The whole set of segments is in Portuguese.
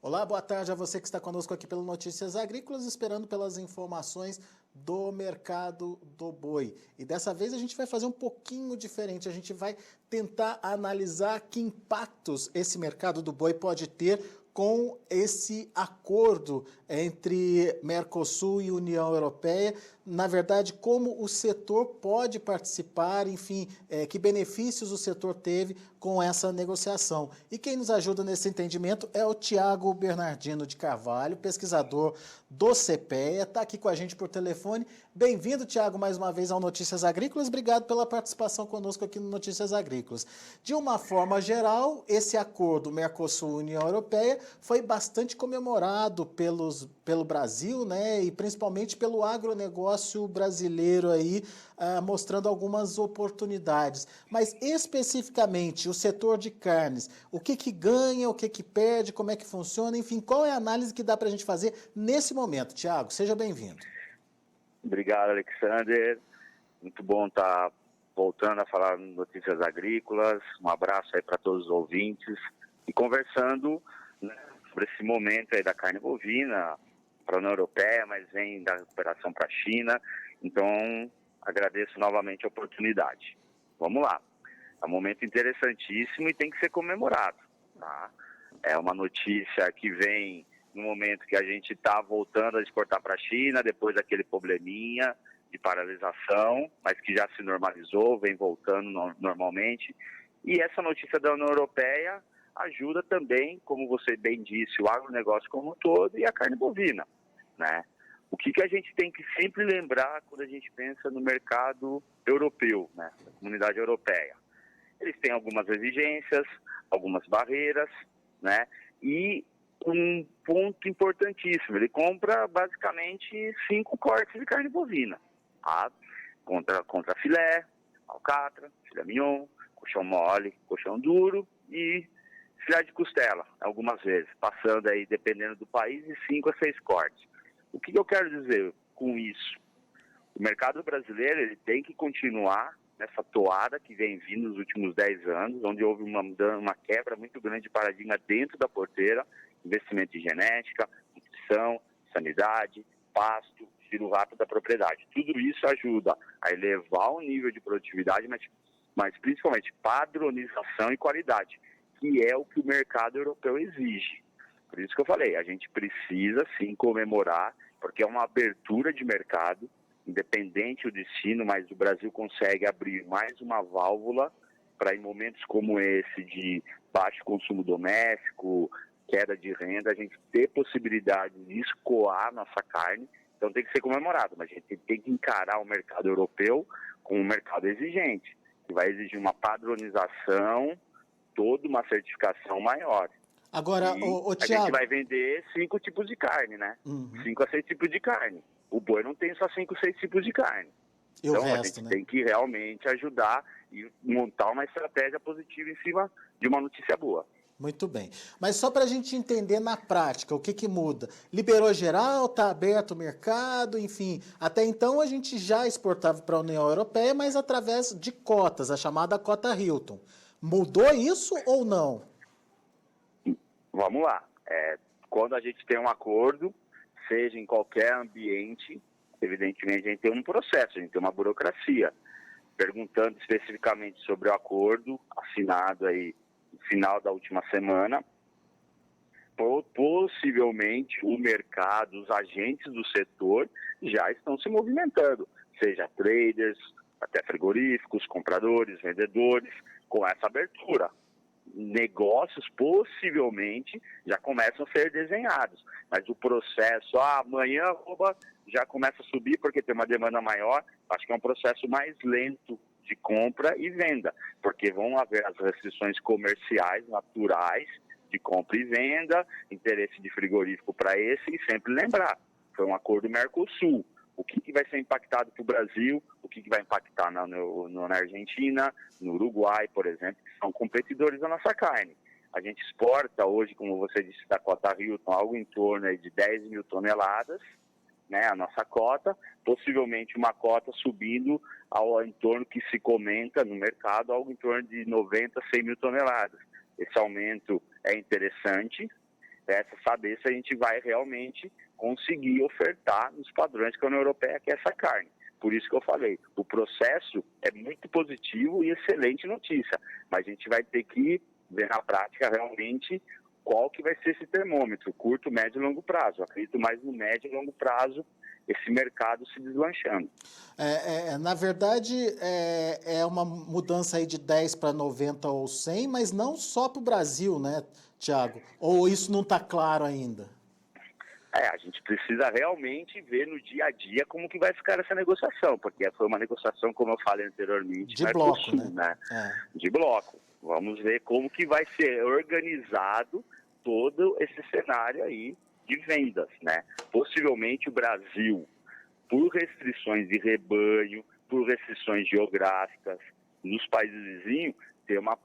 Olá, boa tarde a você que está conosco aqui pelo Notícias Agrícolas, esperando pelas informações do mercado do boi. E dessa vez a gente vai fazer um pouquinho diferente, a gente vai tentar analisar que impactos esse mercado do boi pode ter com esse acordo entre Mercosul e União Europeia. Na verdade, como o setor pode participar, enfim, que benefícios o setor teve com essa negociação. E quem nos ajuda nesse entendimento é o Tiago Bernardino de Carvalho, pesquisador do CPEA, está aqui com a gente por telefone. Bem-vindo, Tiago, mais uma vez ao Notícias Agrícolas. Obrigado pela participação conosco aqui no Notícias Agrícolas. De uma forma geral, esse acordo Mercosul-União Europeia foi bastante comemorado pelo Brasil, né, e principalmente pelo agronegócio brasileiro aí, mostrando algumas oportunidades. Mas especificamente o setor de carnes, o que ganha, o que perde, como é que funciona, enfim, qual é a análise que dá para a gente fazer nesse momento? Tiago, seja bem-vindo. Obrigado, Alexander. Muito bom estar voltando a falar Notícias Agrícolas. Um abraço aí para todos os ouvintes e conversando, né, sobre esse momento aí da carne bovina para a União Europeia, mas vem da recuperação para a China. Então, agradeço novamente a oportunidade. Vamos lá. É um momento interessantíssimo e tem que ser comemorado, tá? É uma notícia que vem no momento que a gente está voltando a exportar para a China, depois daquele probleminha de paralisação, mas que já se normalizou, vem voltando normalmente. E essa notícia da União Europeia ajuda também, como você bem disse, o agronegócio como um todo e a carne bovina, né? O que a gente tem que sempre lembrar quando a gente pensa no mercado europeu, né, da comunidade europeia? Eles têm algumas exigências, algumas barreiras, né? E um ponto importantíssimo, ele compra basicamente 5 cortes de carne bovina, tá? Contra filé, alcatra, filé mignon, colchão mole, colchão duro e filé de costela, algumas vezes, passando aí, dependendo do país, de 5 a 6 cortes. O que eu quero dizer com isso? O mercado brasileiro ele tem que continuar nessa toada que vem vindo nos últimos 10 anos, onde houve uma quebra muito grande de paradigma dentro da porteira, investimento em genética, nutrição, sanidade, pasto, giro rápido da propriedade. Tudo isso ajuda a elevar o nível de produtividade, mas principalmente padronização e qualidade, que é o que o mercado europeu exige. Por isso que eu falei, a gente precisa sim comemorar, porque é uma abertura de mercado, independente do destino, mas o Brasil consegue abrir mais uma válvula para, em momentos como esse de baixo consumo doméstico, queda de renda, a gente ter possibilidade de escoar nossa carne. Então tem que ser comemorado, mas a gente tem que encarar o mercado europeu como um mercado exigente, que vai exigir uma padronização, toda uma certificação maior. Agora, a Tiago, gente vai vender 5 tipos de carne, né? 5 a 6 tipos de carne. O boi não tem só 5, 6 tipos de carne. e Então o a resto, gente né? tem que realmente ajudar e montar uma estratégia positiva em cima de uma notícia boa. Muito bem. Mas só para a gente entender na prática o que muda. Liberou geral, está aberto o mercado, enfim. Até então a gente já exportava para a União Europeia, mas através de cotas, a chamada cota Hilton. Mudou isso ou não? Vamos lá. Quando a gente tem um acordo, seja em qualquer ambiente, evidentemente a gente tem um processo, a gente tem uma burocracia. Perguntando especificamente sobre o acordo assinado aí no final da última semana, possivelmente o mercado, os agentes do setor já estão se movimentando, seja traders, até frigoríficos, compradores, vendedores, com essa abertura. Negócios possivelmente já começam a ser desenhados, mas o processo, amanhã já começa a subir porque tem uma demanda maior. Acho que é um processo mais lento de compra e venda, porque vão haver as restrições comerciais naturais de compra e venda, interesse de frigorífico para esse, e sempre lembrar, foi um acordo Mercosul. O que vai ser impactado para o Brasil, o que vai impactar na Argentina, no Uruguai, por exemplo, que são competidores da nossa carne. A gente exporta hoje, como você disse, da cota Hilton, algo em torno aí de 10 mil toneladas, né, a nossa cota, possivelmente uma cota subindo ao entorno que se comenta no mercado, algo em torno de 90, 100 mil toneladas. Esse aumento é interessante, Resta saber se a gente vai realmente conseguir ofertar nos padrões que a União Europeia quer essa carne. Por isso que eu falei, o processo é muito positivo e excelente notícia, mas a gente vai ter que ver na prática realmente qual que vai ser esse termômetro, curto, médio e longo prazo. Eu acredito mais no médio e longo prazo esse mercado se deslanchando. Na verdade, é uma mudança aí de 10 para 90 ou 100, mas não só para o Brasil, né, Tiago? Ou isso não está claro ainda? A gente precisa realmente ver no dia a dia como que vai ficar essa negociação, porque foi uma negociação, como eu falei anteriormente, de bloco, né? De bloco. Vamos ver como que vai ser organizado todo esse cenário aí de vendas, né? Possivelmente o Brasil, por restrições de rebanho, por restrições geográficas, nos países vizinhos, ter uma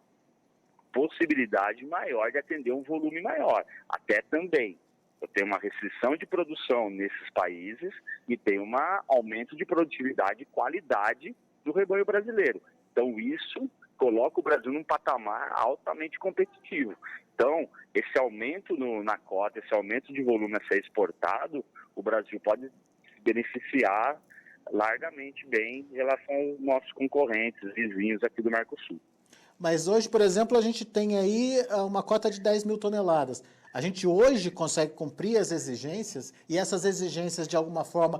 possibilidade maior de atender um volume maior. Até também, eu tenho uma restrição de produção nesses países e tenho um aumento de produtividade e qualidade do rebanho brasileiro. Então, isso coloca o Brasil num patamar altamente competitivo. Então, esse aumento na cota, esse aumento de volume a ser exportado, o Brasil pode se beneficiar largamente bem em relação aos nossos concorrentes, vizinhos aqui do Mercosul. Mas hoje, por exemplo, a gente tem aí uma cota de 10 mil toneladas. A gente hoje consegue cumprir as exigências e essas exigências, de alguma forma,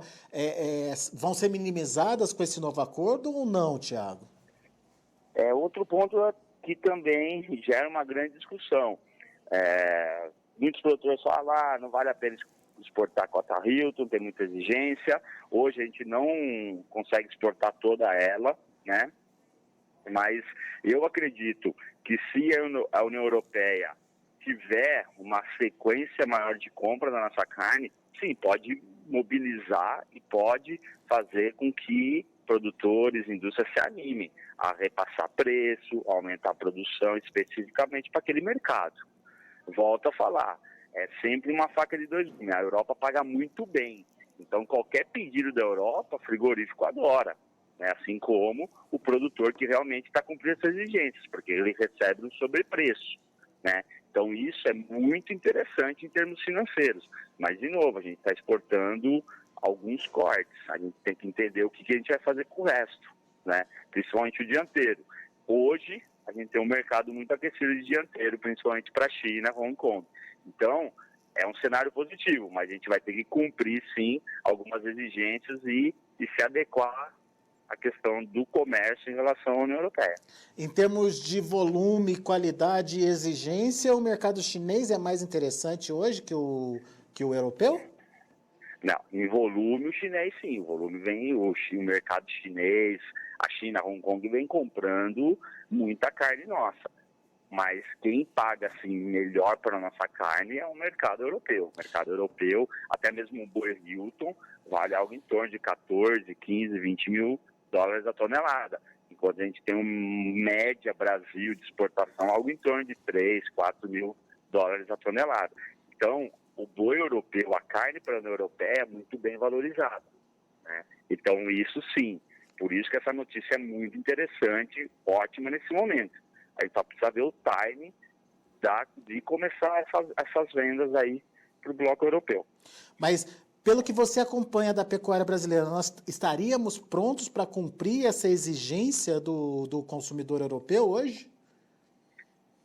vão ser minimizadas com esse novo acordo ou não, Tiago? Outro ponto que também gera uma grande discussão. Muitos produtores falam, não vale a pena exportar a cota Hilton, tem muita exigência. Hoje a gente não consegue exportar toda ela, né? Mas eu acredito que se a União Europeia tiver uma sequência maior de compra da nossa carne, sim, pode mobilizar e pode fazer com que produtores, indústrias se animem a repassar preço, aumentar a produção especificamente para aquele mercado. Volto a falar, é sempre uma faca de dois gumes. A Europa paga muito bem, então qualquer pedido da Europa, frigorífico adora. Assim como o produtor que realmente está cumprindo essas exigências, porque ele recebe um sobrepreço, né? Então isso é muito interessante em termos financeiros, mas de novo, a gente está exportando alguns cortes, a gente tem que entender o que a gente vai fazer com o resto, né? Principalmente o dianteiro. Hoje a gente tem um mercado muito aquecido de dianteiro, principalmente para a China, Hong Kong. Então é um cenário positivo, mas a gente vai ter que cumprir sim algumas exigências e se adequar a questão do comércio em relação à União Europeia. Em termos de volume, qualidade e exigência, o mercado chinês é mais interessante hoje que o europeu? Não, em volume o chinês sim, o volume vem, o mercado chinês, a China, Hong Kong vem comprando muita carne nossa. Mas quem paga assim melhor para a nossa carne é o mercado europeu. O mercado europeu, até mesmo o boi Hilton, vale algo em torno de 14, 15, 20 mil dólares a tonelada, enquanto a gente tem uma média Brasil de exportação algo em torno de 3, 4 mil dólares a tonelada. Então, o boi europeu, a carne para a União Europeia é muito bem valorizada, né? Então, isso sim, por isso que essa notícia é muito interessante, ótima nesse momento. A gente só precisa ver o timing de começar essas vendas aí para o bloco europeu. Mas pelo que você acompanha da pecuária brasileira, nós estaríamos prontos para cumprir essa exigência do consumidor europeu hoje?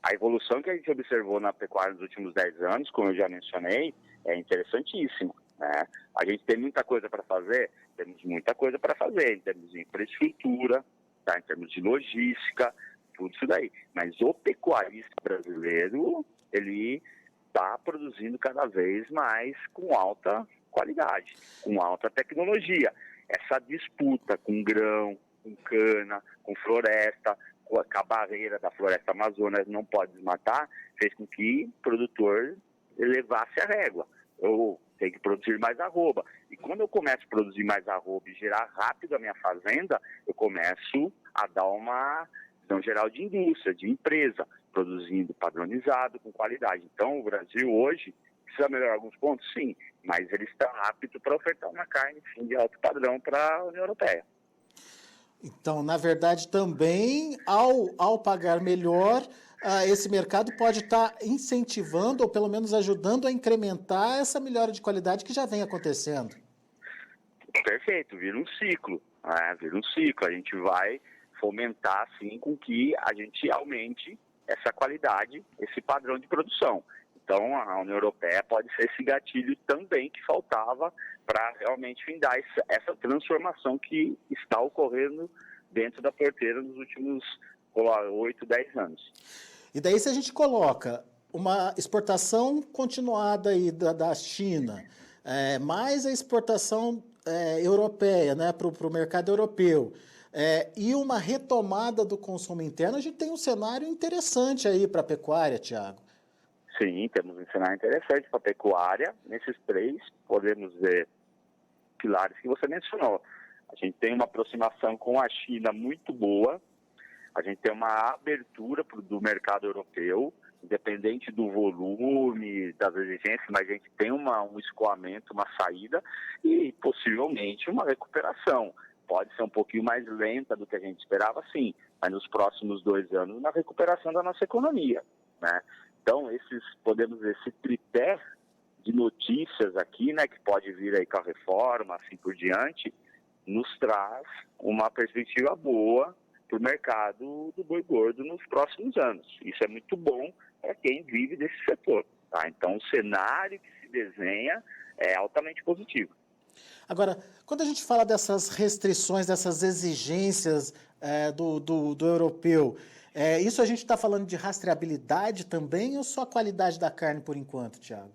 A evolução que a gente observou na pecuária nos últimos 10 anos, como eu já mencionei, é interessantíssima, né? A gente tem muita coisa para fazer? Temos muita coisa para fazer em termos de infraestrutura, tá? Em termos de logística, tudo isso daí. Mas o pecuarista brasileiro, ele está produzindo cada vez mais com alta qualidade, com alta tecnologia. Essa disputa com grão, com cana, com floresta, com a barreira da floresta amazônica não pode desmatar, fez com que o produtor elevasse a régua. Eu tenho que produzir mais arroba. E quando eu começo a produzir mais arroba e gerar rápido a minha fazenda, eu começo a dar uma visão geral de indústria, de empresa, produzindo padronizado, com qualidade. Então, o Brasil hoje precisa melhorar alguns pontos? Sim, mas ele está apto para ofertar uma carne, sim, de alto padrão para a União Europeia. Então, na verdade, também, ao pagar melhor, esse mercado pode estar incentivando ou pelo menos ajudando a incrementar essa melhora de qualidade que já vem acontecendo. Perfeito, vira um ciclo, né? Vira um ciclo. A gente vai fomentar, assim, com que a gente aumente essa qualidade, esse padrão de produção. Então, a União Europeia pode ser esse gatilho também que faltava para realmente findar essa transformação que está ocorrendo dentro da porteira nos últimos 8, 10 anos. E daí, se a gente coloca uma exportação continuada aí da China, mais a exportação europeia, né, para o mercado europeu, e uma retomada do consumo interno, a gente tem um cenário interessante aí para a pecuária, Thiago. Sim, temos um cenário interessante para a pecuária. Nesses 3, podemos ver pilares que você mencionou. A gente tem uma aproximação com a China muito boa, a gente tem uma abertura do mercado europeu, independente do volume, das exigências, mas a gente tem um escoamento, uma saída e possivelmente uma recuperação. Pode ser um pouquinho mais lenta do que a gente esperava, sim, mas nos próximos 2 anos, na recuperação da nossa economia, né? Então, podemos dizer, esse tripé de notícias aqui, né, que pode vir aí com a reforma, assim por diante, nos traz uma perspectiva boa para o mercado do boi gordo nos próximos anos. Isso é muito bom para quem vive desse setor, tá? Então, o cenário que se desenha é altamente positivo. Agora, quando a gente fala dessas restrições, dessas exigências do europeu, isso a gente está falando de rastreabilidade também ou só a qualidade da carne por enquanto, Thiago?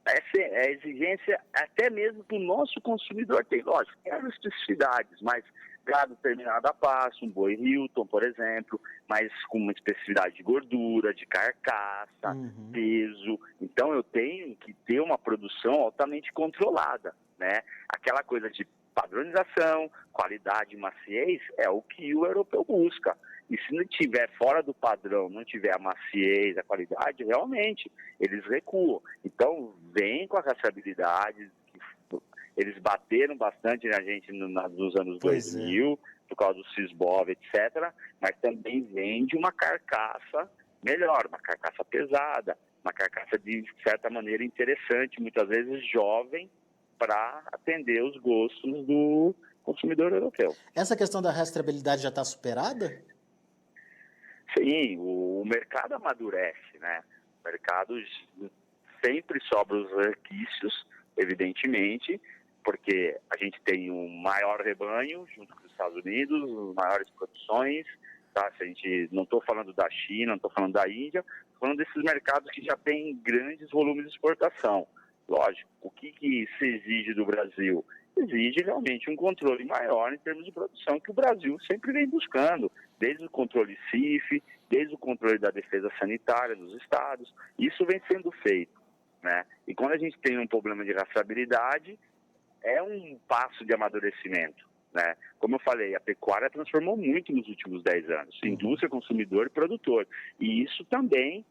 Essa é a exigência até mesmo do nosso consumidor. Tem, lógico, tem as especificidades, mas gado terminado a passo, um boi Hilton, por exemplo, mas com uma especificidade de gordura, de carcaça, peso. Então, eu tenho que ter uma produção altamente controlada, né? Aquela coisa de padronização, qualidade e maciez é o que o europeu busca. E se não tiver fora do padrão, não tiver a maciez, a qualidade, realmente, eles recuam. Então, vem com a rastreabilidade. Eles bateram bastante na gente nos anos 2000, por causa do Sisbov, etc. Mas também vem de uma carcaça melhor, uma carcaça pesada, uma carcaça de certa maneira interessante, muitas vezes jovem, para atender os gostos do consumidor europeu. Essa questão da rastreabilidade já está superada? Sim, o mercado amadurece, né? O mercado sempre sobra os resquícios, evidentemente, porque a gente tem um maior rebanho junto com os Estados Unidos, maiores produções, tá? Se a gente, não estou falando da China, não estou falando da Índia, estou falando desses mercados que já têm grandes volumes de exportação. Lógico, o que se exige do Brasil? Exige realmente um controle maior em termos de produção que o Brasil sempre vem buscando, desde o controle CIF, desde o controle da defesa sanitária dos estados. Isso vem sendo feito, né? E quando a gente tem um problema de rastreabilidade, é um passo de amadurecimento, né? Como eu falei, a pecuária transformou muito nos últimos 10 anos, indústria, consumidor e produtor. E isso também,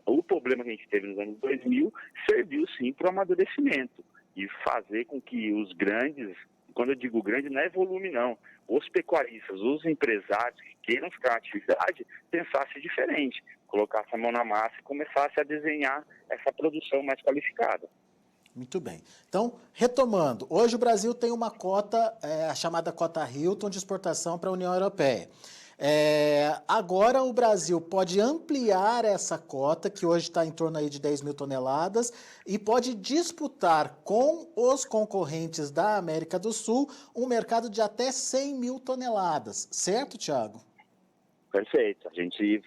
o problema que a gente teve nos anos 2000, serviu sim para o amadurecimento e fazer com que os grandes, quando eu digo grande, não é volume não, os pecuaristas, os empresários que queiram ficar na atividade, pensassem diferente, colocassem a mão na massa e começassem a desenhar essa produção mais qualificada. Muito bem. Então, retomando, hoje o Brasil tem uma cota, a chamada cota Hilton de exportação para a União Europeia. Agora o Brasil pode ampliar essa cota, que hoje está em torno aí de 10 mil toneladas, e pode disputar com os concorrentes da América do Sul um mercado de até 100 mil toneladas. Certo, Thiago? Perfeito.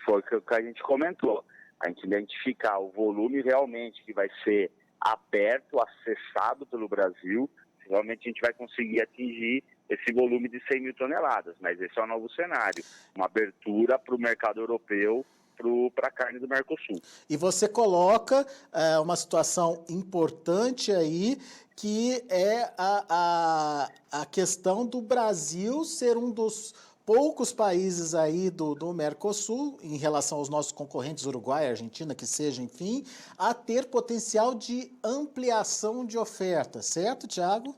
Foi o que a gente comentou. A gente identificar o volume realmente que vai ser aberto, acessado pelo Brasil, realmente a gente vai conseguir atingir esse volume de 100 mil toneladas, mas esse é o novo cenário, uma abertura para o mercado europeu, para a carne do Mercosul. E você coloca uma situação importante aí, que é a questão do Brasil ser um dos poucos países aí do Mercosul, em relação aos nossos concorrentes, Uruguai, Argentina, que seja, enfim, a ter potencial de ampliação de oferta, certo, Thiago?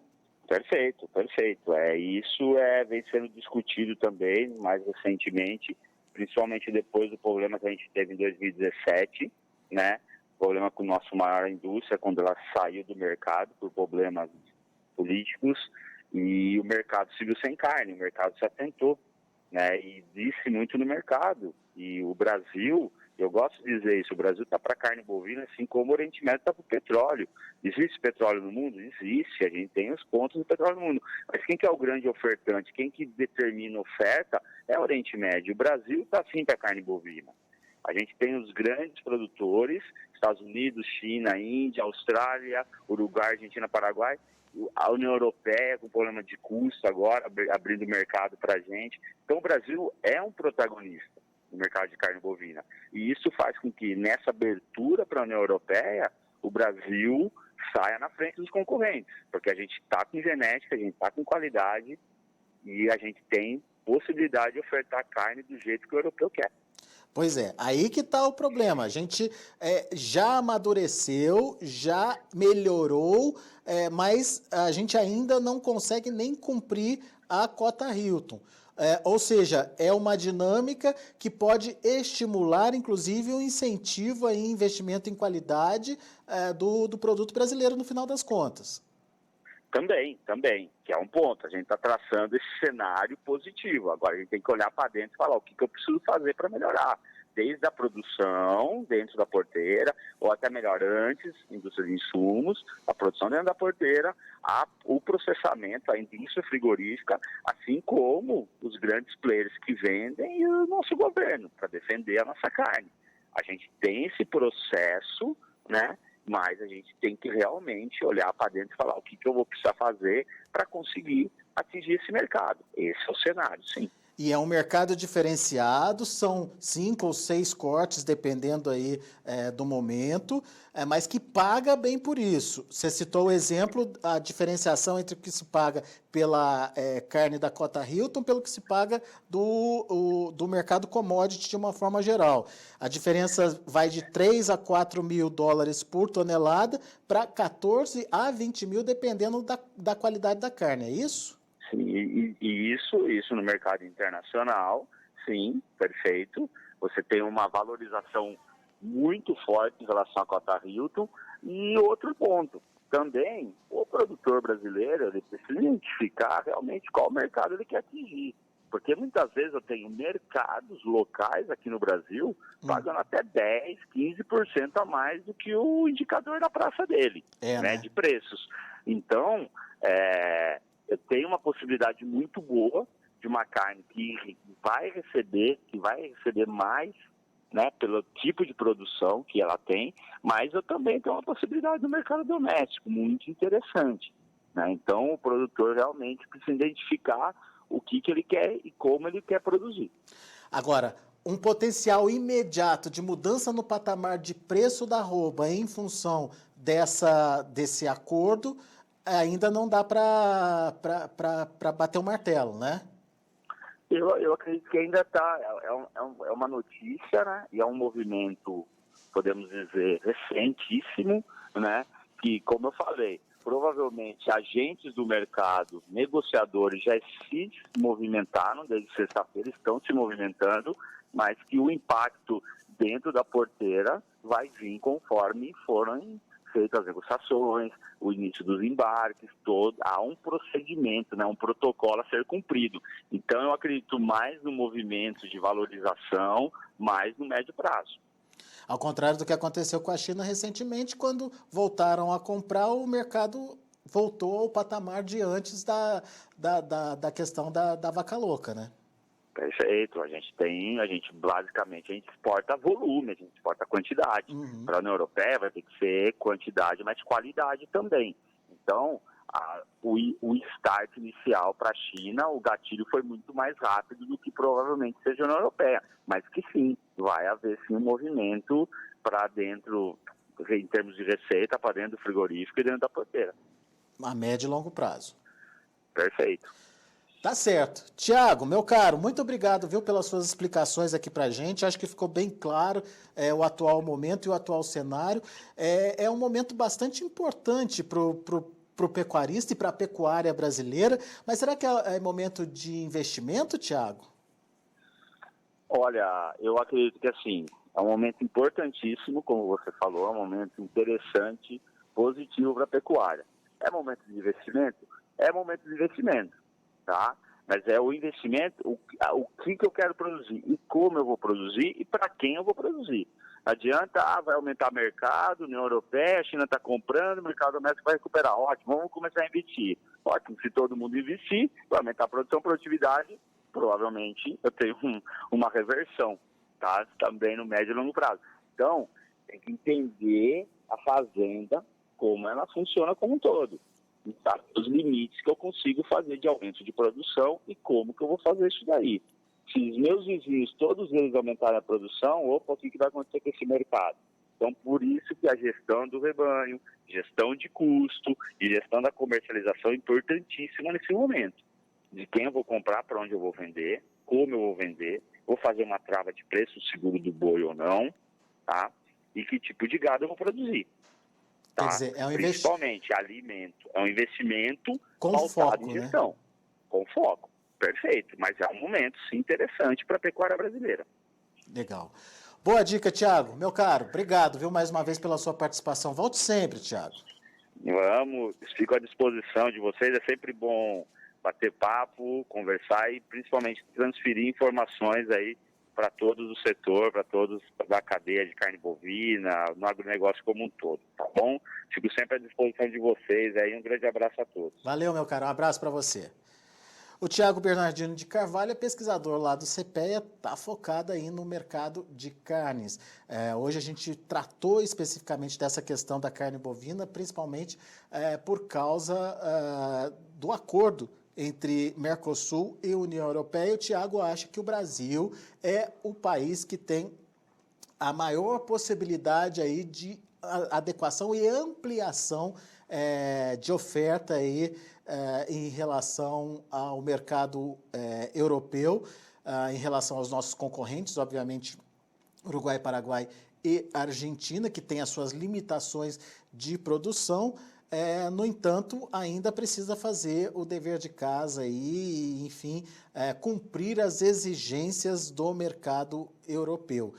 Perfeito, perfeito. Isso vem sendo discutido também, mais recentemente, principalmente depois do problema que a gente teve em 2017, né? Problema com a nossa maior indústria, quando ela saiu do mercado por problemas políticos, e o mercado se viu sem carne, o mercado se atentou, né? E disse muito no mercado. E o Brasil, eu gosto de dizer isso, o Brasil está para carne bovina, assim como o Oriente Médio está para o petróleo. Existe petróleo no mundo? Existe, a gente tem os pontos do petróleo no mundo. Mas quem que é o grande ofertante? Quem que determina a oferta é o Oriente Médio. O Brasil está sim para carne bovina. A gente tem os grandes produtores, Estados Unidos, China, Índia, Austrália, Uruguai, Argentina, Paraguai, a União Europeia com problema de custo agora, abrindo mercado para a gente. Então o Brasil é um protagonista no mercado de carne bovina. E isso faz com que nessa abertura para a União Europeia, o Brasil saia na frente dos concorrentes, porque a gente está com genética, a gente está com qualidade e a gente tem possibilidade de ofertar carne do jeito que o europeu quer. Pois é, aí que está o problema. A gente já amadureceu, já melhorou, mas a gente ainda não consegue nem cumprir a cota Hilton. Ou seja, é uma dinâmica que pode estimular, inclusive, um incentivo a investimento em qualidade do produto brasileiro no final das contas. Também, que é um ponto. A gente está traçando esse cenário positivo. Agora a gente tem que olhar para dentro e falar o que eu preciso fazer para melhorar. Desde a produção dentro da porteira, ou até melhor antes, indústria de insumos, a produção dentro da porteira, o processamento, a indústria frigorífica, assim como os grandes players que vendem e o nosso governo, para defender a nossa carne. A gente tem esse processo, né? Mas a gente tem que realmente olhar para dentro e falar o que eu vou precisar fazer para conseguir atingir esse mercado. Esse é o cenário, sim. E é um mercado diferenciado, são 5 ou 6 cortes, dependendo aí do momento, mas que paga bem por isso. Você citou o exemplo, a diferenciação entre o que se paga pela carne da cota Hilton, pelo que se paga do mercado commodity de uma forma geral. A diferença vai de 3 a 4 mil dólares por tonelada para 14 a 20 mil, dependendo da qualidade da carne, é isso? Sim, e isso no mercado internacional, sim, perfeito. Você tem uma valorização muito forte em relação à cota Hilton. E outro ponto, também o produtor brasileiro ele precisa identificar realmente qual mercado ele quer atingir. Porque muitas vezes eu tenho mercados locais aqui no Brasil pagando até 10%, 15% a mais do que o indicador da praça dele, né, de preços. Então, eu tenho uma possibilidade muito boa de uma carne que vai receber mais, né, pelo tipo de produção que ela tem, mas eu também tenho uma possibilidade do mercado doméstico muito interessante, né? Então, o produtor realmente precisa identificar o que ele quer e como ele quer produzir. Agora, um potencial imediato de mudança no patamar de preço da arroba em função desse acordo ainda não dá para bater o martelo, né? Eu acredito que ainda está, é uma notícia, né? E é um movimento, podemos dizer, recentíssimo, né? Que, como eu falei, provavelmente agentes do mercado, negociadores já se movimentaram desde sexta-feira, estão se movimentando, mas que o impacto dentro da porteira vai vir conforme forem feitas as negociações, o início dos embarques, há um procedimento, né, um protocolo a ser cumprido. Então, eu acredito mais no movimento de valorização, mais no médio prazo. Ao contrário do que aconteceu com a China recentemente, quando voltaram a comprar, o mercado voltou ao patamar de antes da questão da vaca louca, né? Perfeito. A gente basicamente exporta volume, a gente exporta quantidade. Para a União Europeia vai ter que ser quantidade, mas qualidade também. Então, o start inicial para a China, o gatilho foi muito mais rápido do que provavelmente seja a União Europeia. Mas que sim, vai haver sim um movimento para dentro, em termos de receita, para dentro do frigorífico e dentro da porteira. A médio e longo prazo. Perfeito. Tá certo. Tiago, meu caro, muito obrigado, viu, pelas suas explicações aqui pra gente. Acho que ficou bem claro o atual momento e o atual cenário. É um momento bastante importante pro pecuarista e para a pecuária brasileira. Mas será que é momento de investimento, Tiago? Olha, eu acredito que assim, é um momento importantíssimo, como você falou, é um momento interessante, positivo para a pecuária. É momento de investimento? É momento de investimento, tá? Mas é o investimento, o que eu quero produzir e como eu vou produzir e para quem eu vou produzir. Não adianta, vai aumentar o mercado, União Europeia, a China está comprando, o mercado doméstico vai recuperar. Ótimo, vamos começar a investir. Ótimo, se todo mundo investir, vai aumentar a produção, produtividade, provavelmente eu tenho uma reversão, tá? Também no médio e longo prazo. Então, tem que entender a fazenda, como ela funciona como um todo. Tá? Os limites que eu consigo fazer de aumento de produção e como que eu vou fazer isso daí. Se os meus vizinhos, todos eles aumentarem a produção, opa, o que vai acontecer com esse mercado? Então, por isso que a gestão do rebanho, gestão de custo e gestão da comercialização é importantíssima nesse momento. De quem eu vou comprar, para onde eu vou vender, como eu vou vender, vou fazer uma trava de preço seguro do boi ou não, tá? E que tipo de gado eu vou produzir. Quer Tá? dizer, é um Principalmente alimento. É um investimento com pautado foco, em né? gestão. Com foco. Perfeito. Mas é um momento, sim, interessante para a pecuária brasileira. Legal. Boa dica, Thiago. Meu caro, obrigado, viu, mais uma vez pela sua participação. Volte sempre, Thiago. Vamos, fico à disposição de vocês. É sempre bom bater papo, conversar e principalmente transferir informações aí para todos do setor, para todos da cadeia de carne bovina, no agronegócio como um todo, tá bom? Fico sempre à disposição de vocês aí. Um grande abraço a todos. Valeu, meu caro. Um abraço para você. O Thiago Bernardino de Carvalho é pesquisador lá do CPEA, está focado aí no mercado de carnes. Hoje a gente tratou especificamente dessa questão da carne bovina, principalmente por causa do acordo entre Mercosul e União Europeia. O Thiago acha que o Brasil é o país que tem a maior possibilidade aí de adequação e ampliação de oferta aí, em relação ao mercado europeu, em relação aos nossos concorrentes, obviamente, Uruguai, Paraguai e Argentina, que tem as suas limitações de produção. No entanto, ainda precisa fazer o dever de casa e, enfim, cumprir as exigências do mercado europeu.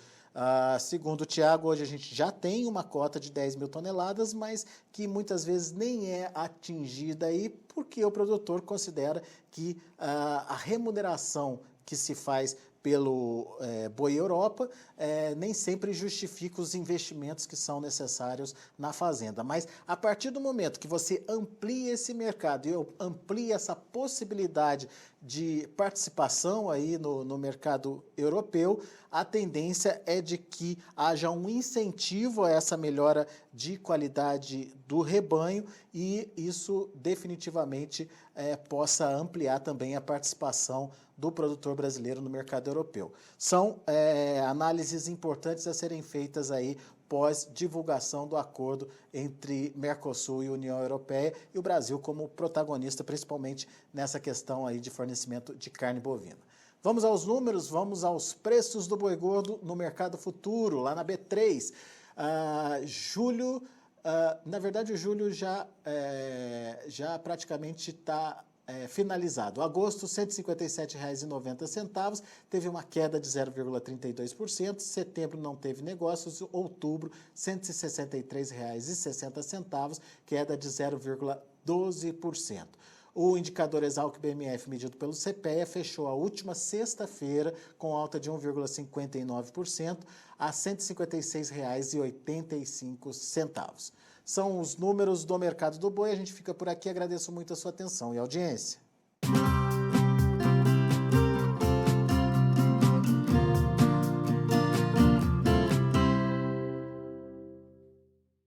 Segundo o Thiago, hoje a gente já tem uma cota de 10 mil toneladas, mas que muitas vezes nem é atingida aí, porque o produtor considera que a remuneração que se faz pelo Boi Europa, nem sempre justifica os investimentos que são necessários na fazenda. Mas a partir do momento que você amplia esse mercado e amplia essa possibilidade de participação aí no mercado europeu, a tendência é de que haja um incentivo a essa melhora de qualidade do rebanho e isso definitivamente possa ampliar também a participação do produtor brasileiro no mercado europeu. São análises importantes a serem feitas aí pós-divulgação do acordo entre Mercosul e União Europeia e o Brasil como protagonista, principalmente nessa questão aí de fornecimento de carne bovina. Vamos aos números, vamos aos preços do boi gordo no mercado futuro, lá na B3. Julho, na verdade o julho já praticamente está finalizado. Agosto, R$ 157,90, teve uma queda de 0,32%. Setembro não teve negócios. Outubro, R$ 163,60, queda de 0,12%. O indicador Exalc BMF medido pelo CPEA fechou a última sexta-feira com alta de 1,59% a R$ 156,85. São os números do mercado do boi. A gente fica por aqui. Agradeço muito a sua atenção e audiência.